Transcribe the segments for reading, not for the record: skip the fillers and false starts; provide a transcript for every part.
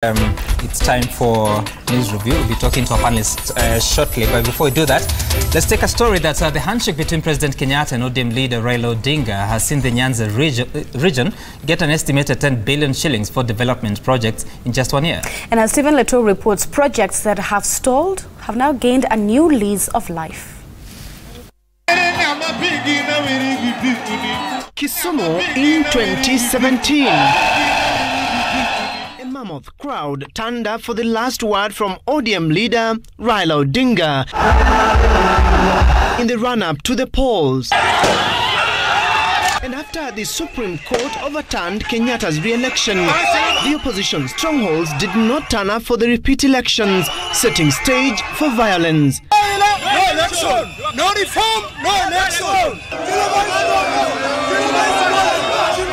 It's time for news review. We'll be talking to our panelists shortly. But before we do that, let's take a story that the handshake between President Kenyatta and ODM leader Raila Odinga has seen the Nyanza region get an estimated 10 billion shillings for development projects in just 1 year. And as Stephen Leto reports, projects that have stalled have now gained a new lease of life. Kisumu in 2017. Mammoth crowd turned up for the last word from ODM leader Raila Odinga in the run-up to the polls. And after the Supreme Court overturned Kenyatta's re-election, the opposition strongholds did not turn up for the repeat elections, setting stage for violence. No election! No reform! No election!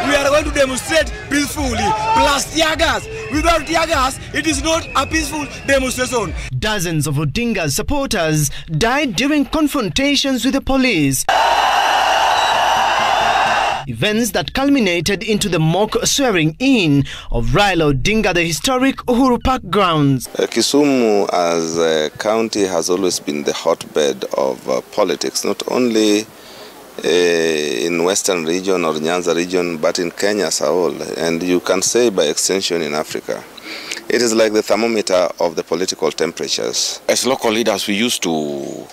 We are going to demonstrate peacefully, plus tear gas. Without tear gas, it is not a peaceful demonstration. Dozens of Odinga's supporters died during confrontations with the police. Events that culminated into the mock swearing-in of Raila Odinga, the historic Uhuru Park grounds. Kisumu as a county has always been the hotbed of politics, not only in Western region or Nyanza region, but in Kenya as a whole, and you can say by extension in Africa. It is like the thermometer of the political temperatures. As local leaders, we used to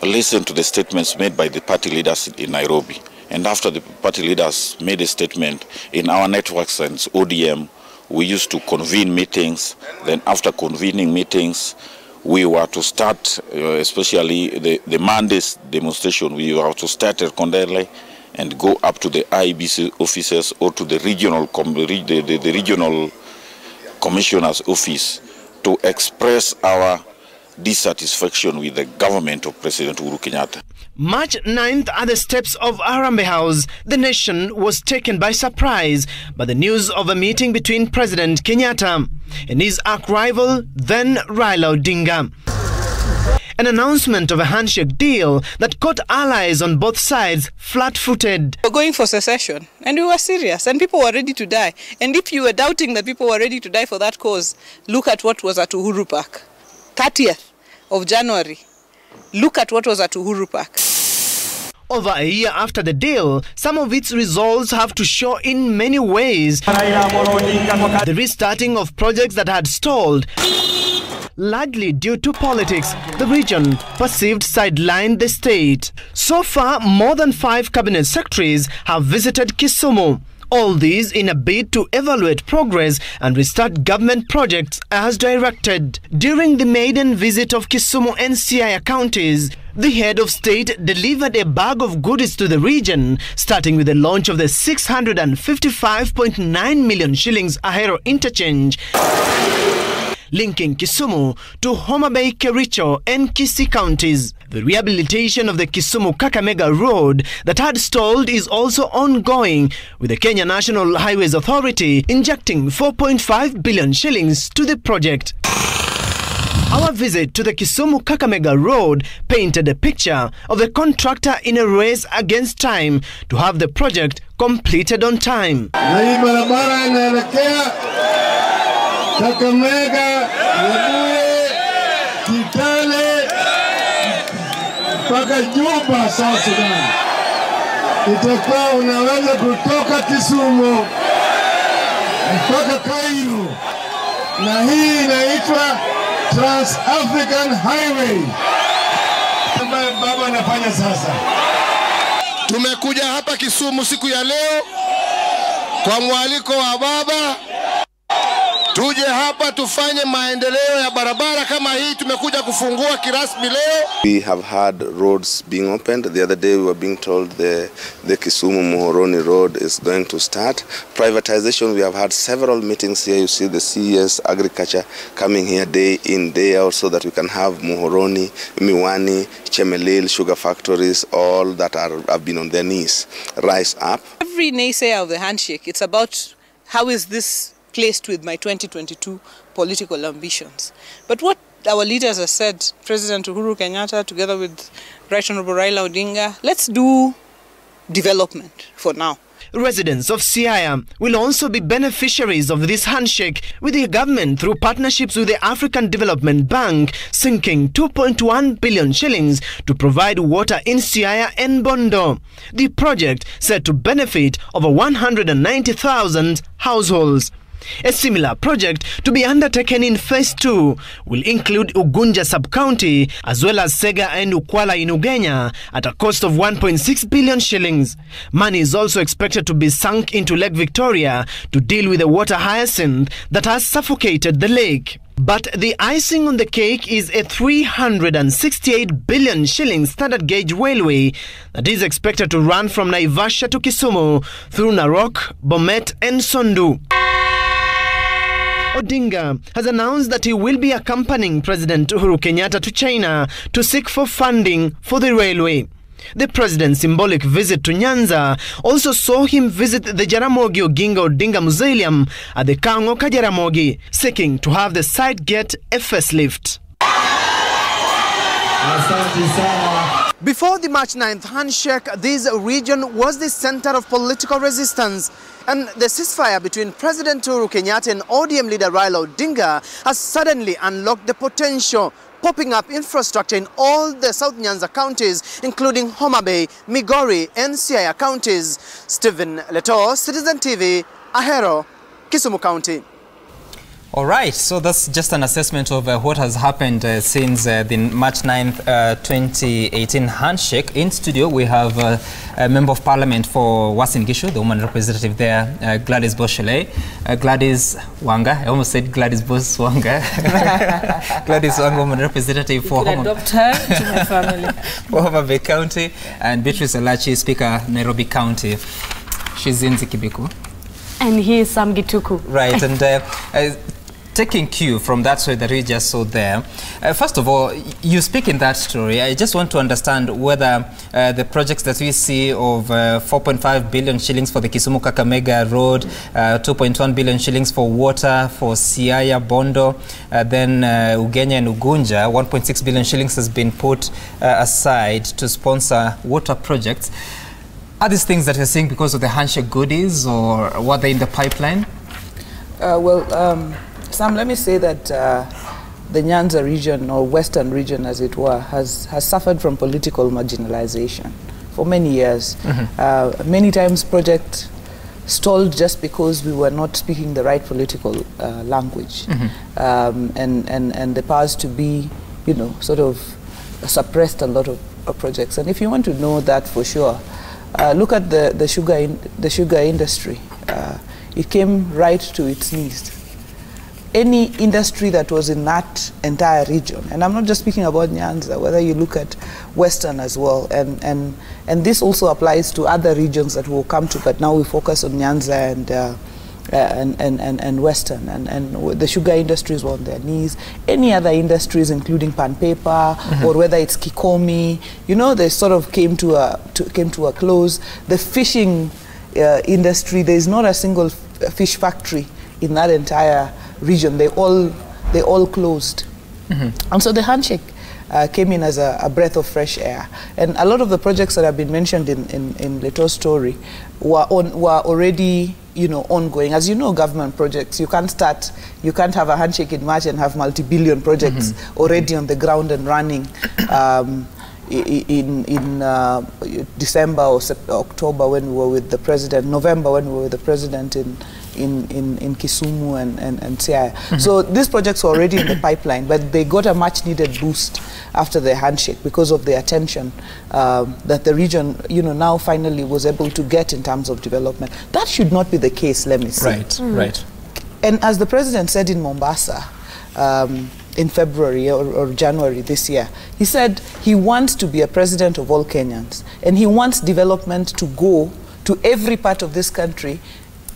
listen to the statements made by the party leaders in Nairobi. And after the party leaders made a statement in our networks and ODM, we used to convene meetings. Then after convening meetings, we were to start, especially the Monday's demonstration, we were to start at Kondele and go up to the IBC offices or to the regional commissioner's office to express our dissatisfaction with the government of President Uhuru Kenyatta. March 9th, at the steps of Harambee House, the nation was taken by surprise by the news of a meeting between President Kenyatta and his arch-rival, then Raila Odinga. An announcement of a handshake deal that caught allies on both sides flat-footed. We were going for secession, and we were serious, and people were ready to die. And if you were doubting that people were ready to die for that cause, look at what was at Uhuru Park. 30th of January. Look at what was at Uhuru Park. Over a year after the deal, some of its results have to show in many ways. The restarting of projects that had stalled, largely due to politics, the region perceived sidelined the state. So far, more than 5 cabinet secretaries have visited Kisumu. All these in a bid to evaluate progress and restart government projects as directed. During the maiden visit of Kisumu and Siaya counties, the head of state delivered a bag of goodies to the region, starting with the launch of the 655.9 million shillings Ahero interchange, linking Kisumu to Homa Bay, Kericho and Kisii counties. The rehabilitation of the Kisumu-Kakamega road that had stalled is also ongoing, with the Kenya National Highways Authority injecting 4.5 billion shillings to the project. Our visit to the Kisumu-Kakamega road painted a picture of the contractor in a race against time to have the project completed on time. Kakamega, Webuye, Kitale, mpaka Juba, South Sudan. Itakuwa unaweza kutoka Kisumu mpaka Cairo, na hii inaitwa Trans-African Highway. Baba anafanya sasa. Tumekuja hapa Kisumu siku ya leo kwa mwaliko wa baba. Tuje hapa tufanye maendeleo ya barabara kama hii tumekuja kufungua kirasmi leo. We have had roads being opened. The other day we were being told the Kisumu-Muhoroni road is going to start. Privatization, we have had several meetings here. You see the CES Agriculture coming here day in, day out so that we can have Muhoroni, Miwani, Chemelil, sugar factories, all that have been on their knees, rise up. Every naysayer of the handshake, it's about how is this placed with my 2022 political ambitions. But what our leaders have said, President Uhuru Kenyatta together with Right Honorable Raila Odinga, let's do development for now. Residents of Siaya will also be beneficiaries of this handshake, with the government through partnerships with the African Development Bank sinking 2.1 billion shillings to provide water in Siaya and Bondo. The project said to benefit over 190,000 households. A similar project to be undertaken in Phase 2 will include Ugunja sub-county as well as Sega and Ukwala in Ugenya at a cost of 1.6 billion shillings. Money is also expected to be sunk into Lake Victoria to deal with the water hyacinth that has suffocated the lake. But the icing on the cake is a 368 billion shilling standard gauge railway that is expected to run from Naivasha to Kisumu through Narok, Bomet and Sondu. Odinga has announced that he will be accompanying President Uhuru Kenyatta to China to seek for funding for the railway. The president's symbolic visit to Nyanza also saw him visit the Jaramogi Oginga Odinga Mausoleum at the Kangoka Jaramogi, seeking to have the site get a facelift. Before the March 9th handshake, this region was the center of political resistance, and the ceasefire between President Uhuru Kenyatta and ODM leader Raila Odinga has suddenly unlocked the potential, popping up infrastructure in all the South Nyanza counties, including Homa Bay, Migori and Siaya counties. Stephen Leto, Citizen TV, Ahero, Kisumu County. All right, so that's just an assessment of what has happened since the March 9th, 2018 handshake. In studio, we have a Member of Parliament for Uasin Gishu, the woman representative there, Gladys Gladys Wanga. I almost said Gladys Wanga. Gladys Wanga, woman representative for adopt her to my family. For Homa Bay County, and Beatrice Alachi, Speaker, Nairobi County. She's in Zikibiku. And he is Sam Gituku. Right, and taking cue from that story that we just saw there, first of all, you speak in that story. I just want to understand whether the projects that we see of 4.5 billion shillings for the Kisumu Kakamega Road, 2.1 billion shillings for water for Siaya Bondo, then Ugenya and Ugunja, 1.6 billion shillings has been put aside to sponsor water projects. Are these things that you're seeing because of the handshake goodies, or were they in the pipeline? Sam, let me say that the Nyanza region, or western region as it were, has suffered from political marginalization for many years. Many times projects stalled just because we were not speaking the right political language. And the powers to be, you know, sort of suppressed a lot of projects. And if you want to know that for sure, look at the sugar industry. It came right to its knees. Any industry that was in that entire region, and I'm not just speaking about Nyanza, whether you look at Western as well, and this also applies to other regions that we'll come to, but now we focus on Nyanza and Western, and the sugar industries were on their knees. Any other industries, including pan paper, or whether it's Kikomi, you know, they sort of came to a close. The fishing industry, there is not a single fish factory in that entire region. They all closed. And so the handshake came in as a breath of fresh air. And a lot of the projects that have been mentioned in Leto's story were already, you know, ongoing. As you know, government projects, you can't have a handshake in March and have multi-billion projects already on the ground and running in December or October when we were with the president, November when we were with the president in Kisumu and Siaya. So these projects were already in the pipeline, but they got a much needed boost after the handshake because of the attention that the region, you know, now finally was able to get in terms of development. That should not be the case, let me say. Right. And as the president said in Mombasa, in February or January this year, he said he wants to be a president of all Kenyans, and he wants development to go to every part of this country,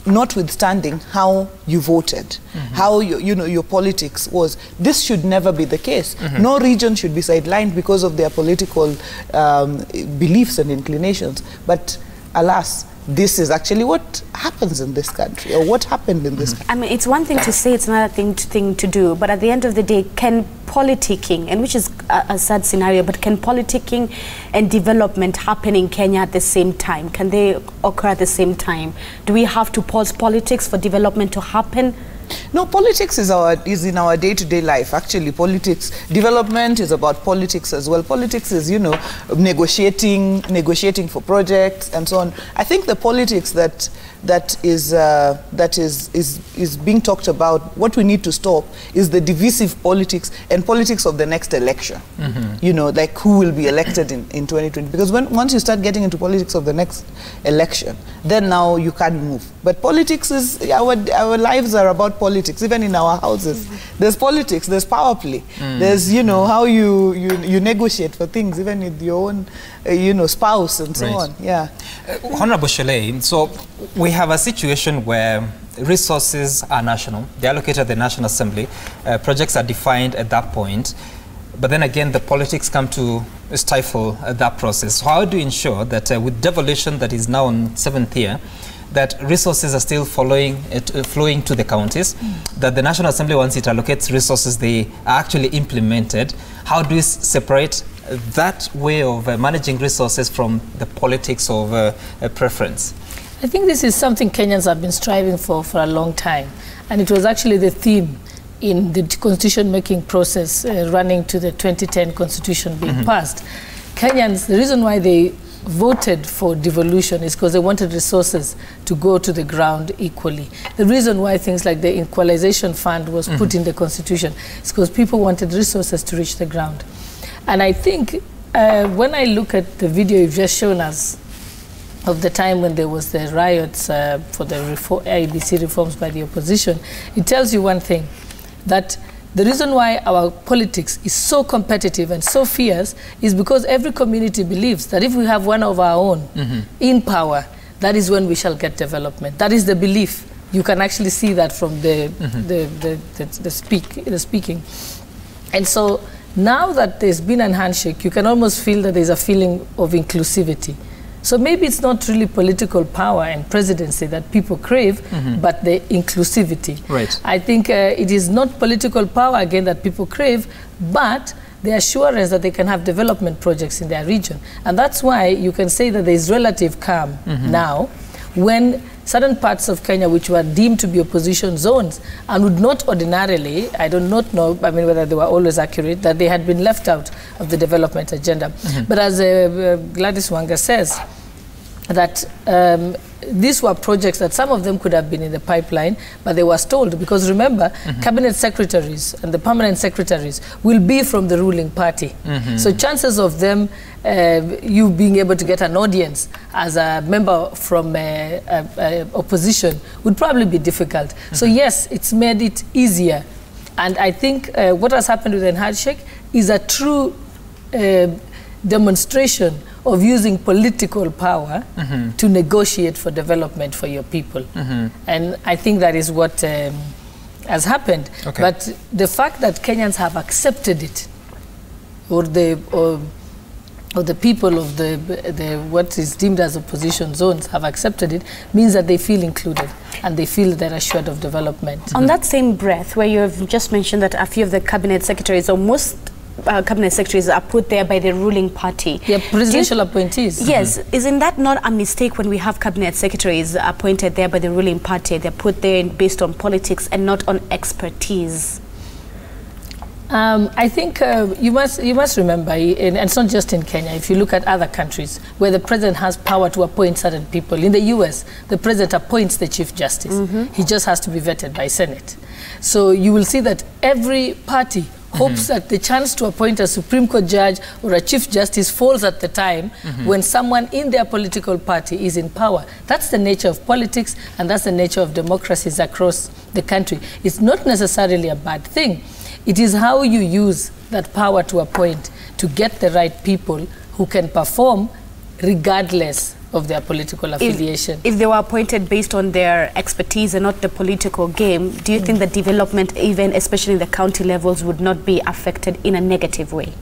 notwithstanding how you voted, how your politics was. This should never be the case. No region should be sidelined because of their political beliefs and inclinations. But alas, this is actually what happens in this country, or what happened in this country. I mean, it's one thing to say, it's another thing to do, but at the end of the day, can politicking, and which is a sad scenario, but can politicking and development happen in Kenya at the same time? Can they occur at the same time? Do we have to pause politics for development to happen? No, politics is in our day-to-day life. Actually, development is about politics as well. Politics is, you know, negotiating for projects and so on. I think the politics that is being talked about, what we need to stop is the divisive politics and politics of the next election. You know, like who will be elected in 2020. Because once you start getting into politics of the next election, then now you can't move. But politics is, our lives are about politics, even in our houses. There's politics, there's power play. There's, you know, how you negotiate for things, even with your own, you know, spouse and so on. Yeah. Honorable Shole, so we have a situation where resources are national. They're allocated at the National Assembly. Projects are defined at that point. But then again, the politics come to stifle that process. So how do you ensure that with devolution that is now on 7th year, that resources are still flowing to the counties, that the National Assembly, once it allocates resources, they are actually implemented? How do we separate that way of managing resources from the politics of preference? I think this is something Kenyans have been striving for a long time. And it was actually the theme in the constitution-making process running to the 2010 constitution being passed. Kenyans, the reason why they voted for devolution is because they wanted resources to go to the ground equally. The reason why things like the equalization fund was put in the constitution is because people wanted resources to reach the ground. And I think when I look at the video you've just shown us of the time when there was the riots for the IEBC reforms by the opposition, it tells you one thing, that the reason why our politics is so competitive and so fierce is because every community believes that if we have one of our own in power, that is when we shall get development. That is the belief. You can actually see that from the speaking. And so now that there's been a handshake, you can almost feel that there's a feeling of inclusivity. So maybe it's not really political power and presidency that people crave, but the inclusivity. Right. I think it is not political power, again, that people crave, but the assurance that they can have development projects in their region. And that's why you can say that there is relative calm now, when certain parts of Kenya which were deemed to be opposition zones and would not ordinarily, I do not know, I mean, whether they were always accurate, that they had been left out of the development agenda. But as Gladys Wanga says, that these were projects that some of them could have been in the pipeline, but they were stalled because, remember, cabinet secretaries and the permanent secretaries will be from the ruling party. So chances of them, you being able to get an audience as a member from opposition would probably be difficult. So yes, it's made it easier. And I think what has happened with the handshake is a true demonstration of using political power to negotiate for development for your people. And I think that is what has happened. But the fact that Kenyans have accepted it, or the people of the what is deemed as opposition zones have accepted it, means that they feel included and they feel they're assured of development. On that same breath, where you have just mentioned that a few of the cabinet secretaries, or most cabinet secretaries, are put there by the ruling party. They're presidential appointees. Yes. Isn't that not a mistake when we have cabinet secretaries appointed there by the ruling party? They're put there based on politics and not on expertise. I think you must remember, and it's not just in Kenya, if you look at other countries where the president has power to appoint certain people. In the US, the president appoints the Chief Justice. He just has to be vetted by Senate. So you will see that every party hopes that the chance to appoint a Supreme Court judge or a Chief Justice falls at the time when someone in their political party is in power. That's the nature of politics, and that's the nature of democracies across the country. It's not necessarily a bad thing. It is how you use that power to appoint to get the right people who can perform regardless of their political affiliation. If they were appointed based on their expertise and not the political game, do you think that development, even especially in the county levels, would not be affected in a negative way?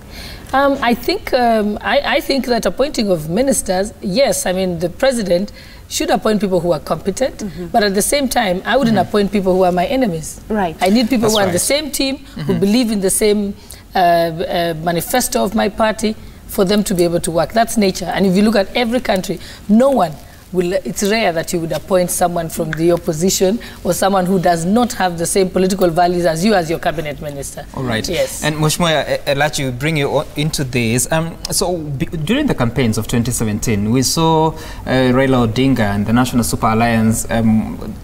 I think that appointing of ministers, yes, I mean, the president should appoint people who are competent, but at the same time, I wouldn't appoint people who are my enemies. Right. I need people That's who are right. in the same team, who believe in the same manifesto of my party, for them to be able to work. That's nature. And if you look at every country, no one will, it's rare that you would appoint someone from the opposition or someone who does not have the same political values as you as your cabinet minister. All right. Yes. And Mheshimiwa, I'd like to bring you into this. During the campaigns of 2017, we saw Raila Odinga and the National Super Alliance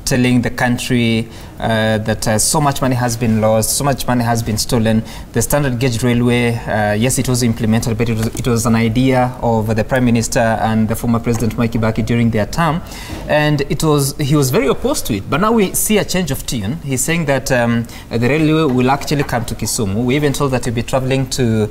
telling the country that so much money has been lost, so much money has been stolen. The standard gauge railway, yes, it was implemented, but it was an idea of the Prime Minister and the former President Mwai Kibaki during their term, and he was very opposed to it. But now we see a change of tune. He's saying that the railway will actually come to Kisumu. We even told that he'll be traveling to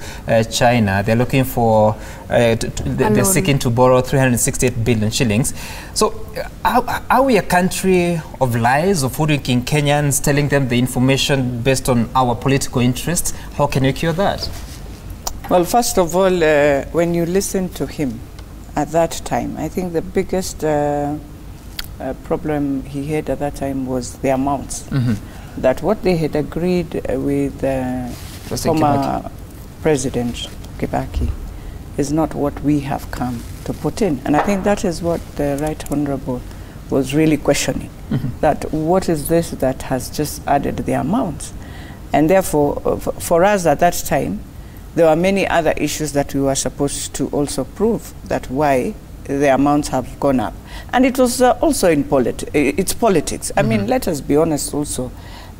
China. They're looking for, they're seeking to borrow 368 billion shillings. So are we a country of lies, of hoodwinking Kenyans, telling them the information based on our political interests? How can you cure that? Well, first of all, when you listen to him at that time, I think the biggest problem he had at that time was the amounts. That what they had agreed with former President Kibaki is not what we have come to put in. And I think that is what the Right Honorable was really questioning. That what is this that has just added the amounts? And therefore, for us at that time, there were many other issues that we were supposed to also prove that why the amounts have gone up. And it was also in it's politics. I mean, let us be honest also,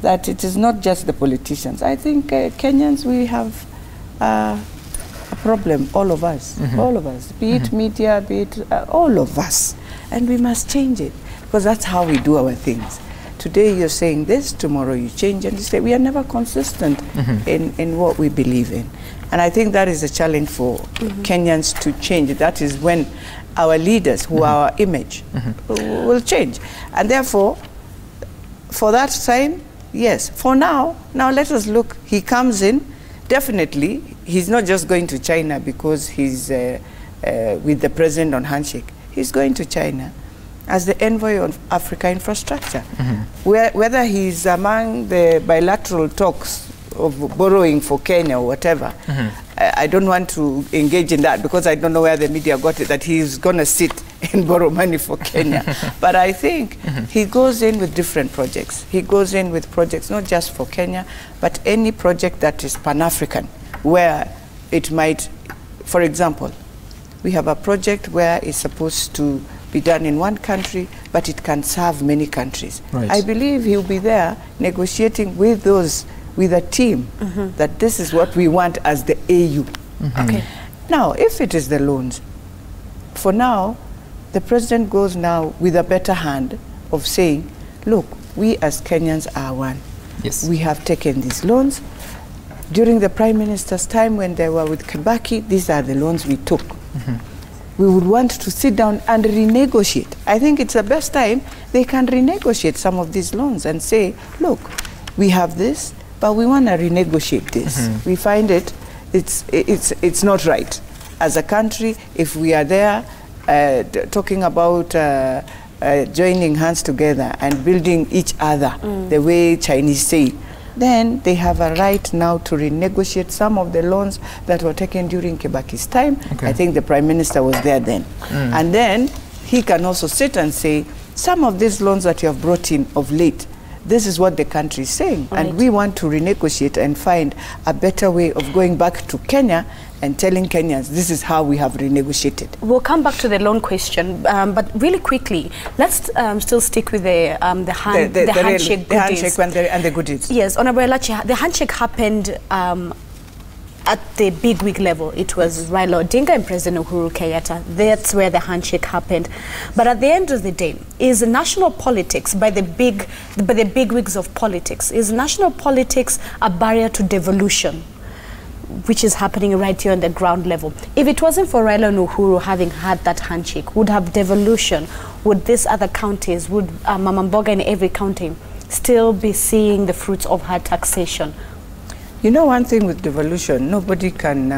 that it is not just the politicians. I think Kenyans, we have a problem, all of us, be it media, be it all of us. And we must change it, because that's how we do our things. Today you're saying this, tomorrow you change, and you say we are never consistent in what we believe in. And I think that is a challenge for Kenyans to change. That is when our leaders, who are our image, will change. And therefore, for that time, yes. For now let us look. He comes in, definitely, he's not just going to China because he's with the president on Handshake. He's going to China as the envoy on Africa infrastructure. Whether he's among the bilateral talks of borrowing for Kenya or whatever, I don't want to engage in that, because I don't know where the media got it, that he's going to sit and borrow money for Kenya. But I think he goes in with different projects. He goes in with projects not just for Kenya, but any project that is Pan-African, where it might, for example, we have a project where it's supposed to be done in one country, but it can serve many countries. Right. I believe he'll be there negotiating with those, with a team, that this is what we want as the AU. Okay. Now, if it is the loans, for now, the president goes now with a better hand of saying, look, we as Kenyans are one. Yes. We have taken these loans. During the Prime Minister's time when they were with Kibaki, these are the loans we took. We would want to sit down and renegotiate. I think it's the best time they can renegotiate some of these loans and say, look, we have this, but we want to renegotiate this. We find it's not right. As a country, if we are there talking about joining hands together and building each other the way Chinese say, then they have a right now to renegotiate some of the loans that were taken during Kibaki's time. I think the Prime Minister was there then. And then he can also sit and say, some of these loans that you have brought in of late, this is what the country is saying. Right. And we want to renegotiate and find a better way of going back to Kenya and telling Kenyans, this is how we have renegotiated. We'll come back to the loan question, but really quickly, let's still stick with the handshake goodies. And the goodies. Yes, Honorable Elachi, the handshake happened at the bigwig level. It was Raila Odinga and President Uhuru Kenyatta. That's where the handshake happened. But at the end of the day, is national politics, by the bigwigs of politics, is national politics a barrier to devolution, which is happening right here on the ground level? If it wasn't for Raila and Uhuru having had that handshake, would have devolution? Would these other counties, would Mama Mboga in every county still be seeing the fruits of her taxation? You know, one thing with devolution, nobody can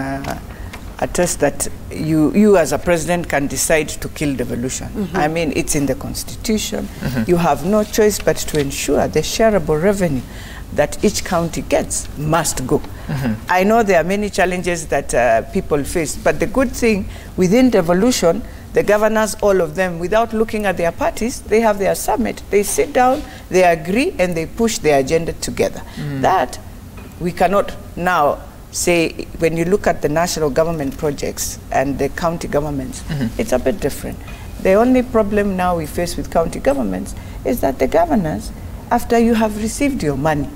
attest that you as a president can decide to kill devolution. I mean, it's in the constitution. You have no choice but to ensure the shareable revenue that each county gets must go. I know there are many challenges that people face, but the good thing within devolution, the governors, all of them, without looking at their parties, they have their summit, they sit down, they agree, and they push their agenda together. That we cannot now say, when you look at the national government projects and the county governments, it's a bit different. The only problem now we face with county governments is that the governors, after you have received your money,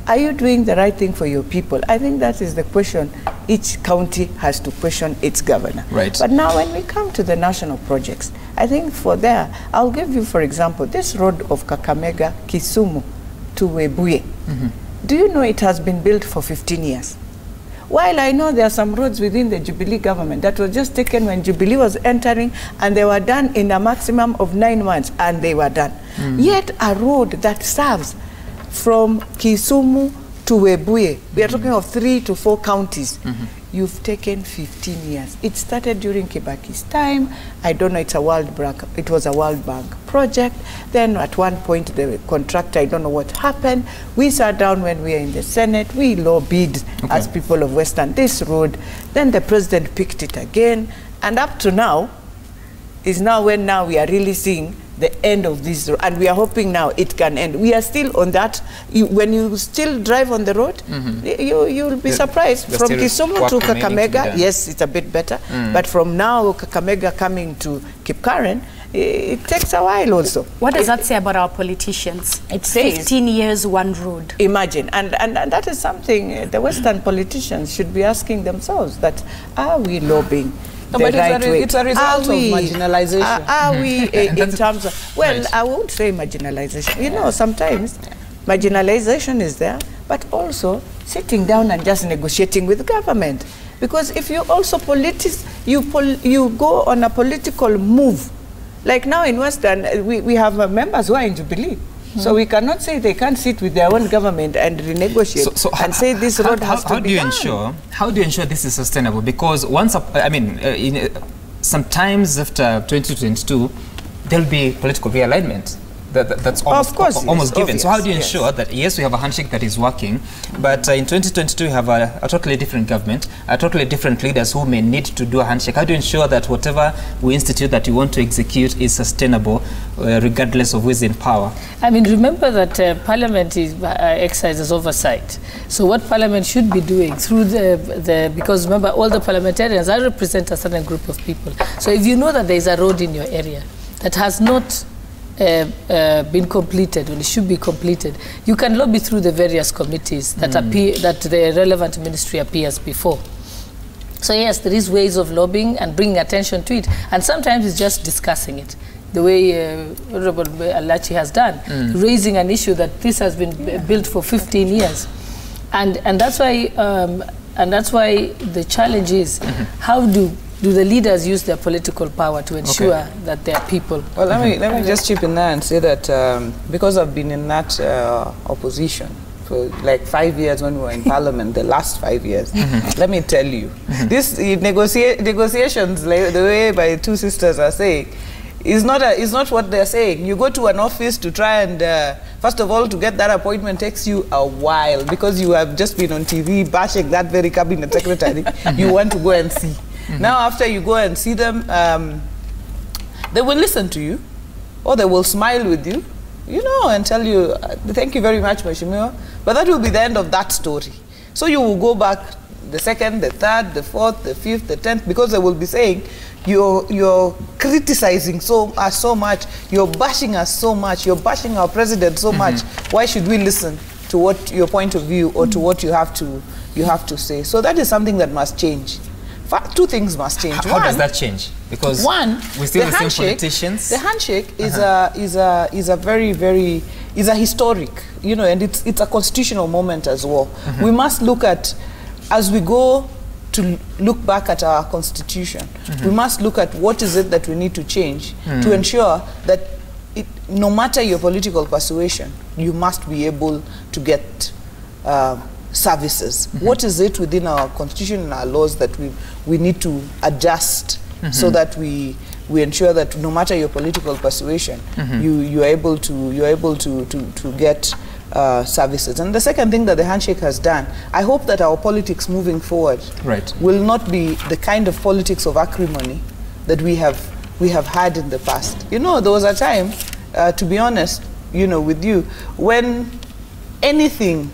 are you doing the right thing for your people? I think that is the question each county has to question its governor. Right. But now when we come to the national projects, I think for there, I'll give you, for example, this road of Kakamega, Kisumu to Webuye. Do you know it has been built for 15 years? While I know there are some roads within the Jubilee government that were just taken when Jubilee was entering, and they were done in a maximum of 9 months, and they were done. Yet a road that serves from Kisumu to Webuye, we are talking of 3 to 4 counties, you've taken 15 years. It started during Kibaki's time. I don't know, it was a World Bank project. Then at one point, the contractor, I don't know what happened. We sat down when we were in the Senate. We lobbied as people of Western this road. Then the president picked it again. And up to now, is now when now we are really seeing the end of this road, and we are hoping now it can end. We are still on that. When you still drive on the road, you'll be surprised. From Kisumu to Kakamega, yes, it's a bit better, but from now Kakamega coming to Kipkaren, it takes a while also. What does that say about our politicians? It says 15 years, one road. Imagine, and that is something the Western politicians should be asking themselves, that are we lobbying the but right way? It's a result of marginalization. Are we in terms of, well, I won't say marginalization. You know, sometimes marginalization is there, but also sitting down and just negotiating with the government. Because if you also you go on a political move. Like now in Western, we have members who are in Jubilee. So we cannot say they can't sit with their own government and renegotiate and say this road has to be done. How do you ensure this is sustainable? Because once, sometimes after 2022, there'll be political realignment. That's almost given. So how do you ensure that, yes, we have a handshake that is working, but in 2022 we have a totally different government, a totally different leaders who may need to do a handshake? How do you ensure that whatever we institute that you want to execute is sustainable, regardless of who is in power? I mean, remember that Parliament exercises oversight. So what Parliament should be doing through because remember, all the parliamentarians, I represent a certain group of people. So if you know that there is a road in your area that has not been completed, when it should be completed, you can lobby through the various committees that that the relevant ministry appears before. So yes, there is ways of lobbying and bringing attention to it, and sometimes it's just discussing it, the way Honorable Alachi has done, raising an issue that this has been built for 15 years, and that's why the challenge is how do the leaders use their political power to ensure that their people... Well, let me just chip in there and say that because I've been in that opposition for like 5 years when we were in Parliament, the last 5 years, let me tell you, this negotiations, like the way my two sisters are saying, is not what they're saying. You go to an office to try and, first of all, to get that appointment takes you a while because you have just been on TV bashing that very cabinet secretary you want to go and see. Now, after you go and see them, they will listen to you, or they will smile with you, you know, and tell you, thank you very much, Mheshimiwa. But that will be the end of that story. So you will go back the second, the third, the fourth, the fifth, the 10th, because they will be saying, you're criticizing us so much, you're bashing us so much, you're bashing our president so much. Why should we listen to what your point of view or to what you have to say? So that is something that must change. Two things must change. How does that change? Because we still the same politicians. The handshake is a very historic, you know, and it's a constitutional moment as well. We must look at, as we go to look back at our constitution, we must look at what is it that we need to change to ensure that no matter your political persuasion, you must be able to get services. What is it within our constitution and our laws that we need to adjust so that we ensure that no matter your political persuasion, you're able to get services. And the second thing that the handshake has done, I hope that our politics moving forward will not be the kind of politics of acrimony that we have had in the past. You know, there was a time, to be honest, you know, with you, when anything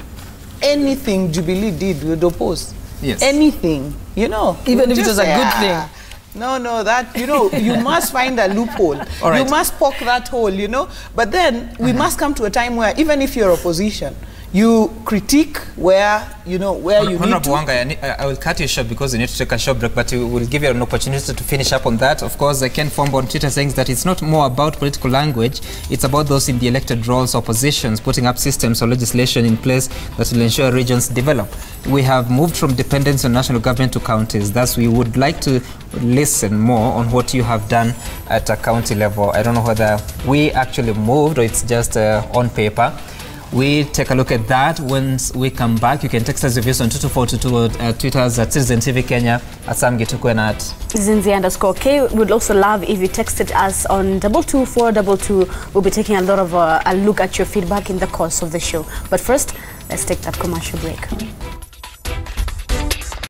Jubilee did, we would oppose. Yes. Anything, you know. Even if it was a good thing. No, that, you know, you must find a loophole. You must poke that hole, you know. But then we must come to a time where even if you're opposition, you critique where, you know, where you need to. Honorable Wanga, I will cut you short because you need to take a short break, but we will give you an opportunity to finish up on that. Of course, I can form on Twitter saying that it's not more about political language, it's about those in the elected roles or positions putting up systems or legislation in place that will ensure regions develop. We have moved from dependence on national government to counties. Thus, we would like to listen more on what you have done at a county level. I don't know whether we actually moved or it's just on paper. We take a look at that. Once we come back, you can text us your views on 2242, Twitter's at Citizen TV Kenya, at Sam Gitukwe and at Zinzi_K. We'd also love if you texted us on 22422. We'll be taking a lot of a look at your feedback in the course of the show. But first, let's take that commercial break.